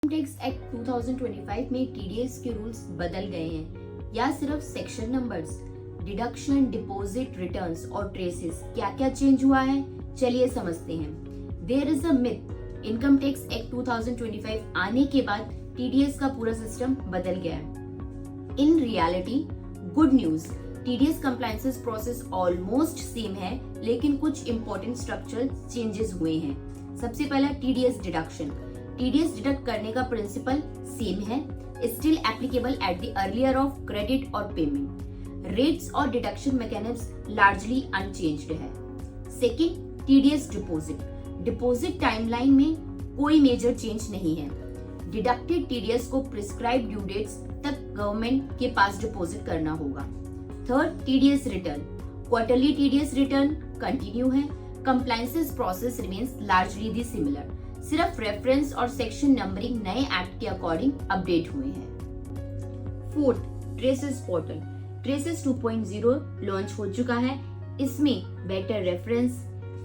Tax act 2025 में TDS के rules बदल गए हैं या सिर्फ section numbers, deduction, deposit, returns और ट्रेसेस क्या क्या चेंज हुआ है, चलिए समझते हैं। There is a myth, income tax act 2025 आने के बाद टीडीएस का पूरा सिस्टम बदल गया है। In reality good news, TDS compliances process almost same है, लेकिन कुछ इंपॉर्टेंट स्ट्रक्चरल चेंजेस हुए हैं। सबसे पहला टीडीएस डिडक्शन। टीडीएस डिडक्ट करने का प्रिंसिपल सेम है, still applicable at the earlier of credit और पेमेंट। रेट्स और डिडक्शन मैकेनिज्म लार्जली अनचेंज्ड है। Second, TDS deposit. Deposit timeline में कोई मेजर चेंज नहीं है। डिडक्टेड टीडीएस को प्रिस्क्राइब ड्यू डेट्स तक गवर्नमेंट के पास डिपॉजिट करना होगा। Third, TDS return. Quarterly TDS return continue है। Compliances process remains largely the similar, सिर्फ रेफरेंस और सेक्शन नंबरिंग नए एक्ट के अकॉर्डिंग अपडेट हुए हैं। Fourth, TRACES portal. TRACES 2.0 launch हो चुका है। इसमें better reference,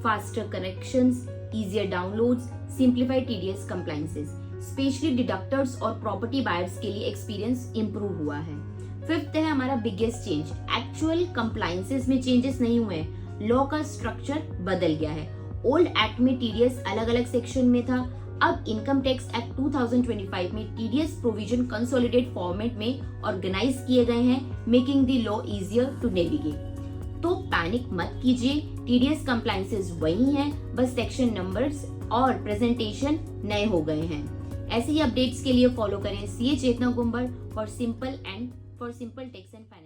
faster corrections, easier downloads, simplified TDS compliances, specially deductors और प्रॉपर्टी बायर्स के लिए एक्सपीरियंस इंप्रूव हुआ है। फिफ्थ है हमारा बिगेस्ट चेंज, एक्चुअल कंप्लायंसेस में चेंजेस नहीं हुए, लॉ का स्ट्रक्चर बदल गया है। ओल्ड एक्ट में टीडीएस अलग अलग सेक्शन में था, अब इनकम टैक्स एक्ट 2025 में टीडीएस प्रोविजन कंसोलिडेट फॉर्मेट में ऑर्गेनाइज किए गए हैं, making the law easier to navigate. तो पैनिक मत कीजिए, टीडीएस कंप्लायंसेस वही हैं, बस सेक्शन नंबर्स और प्रेजेंटेशन नए हो गए हैं। ऐसे ही अपडेट्स के लिए फॉलो करें CA Chetna Kumbar for simple tax and finance.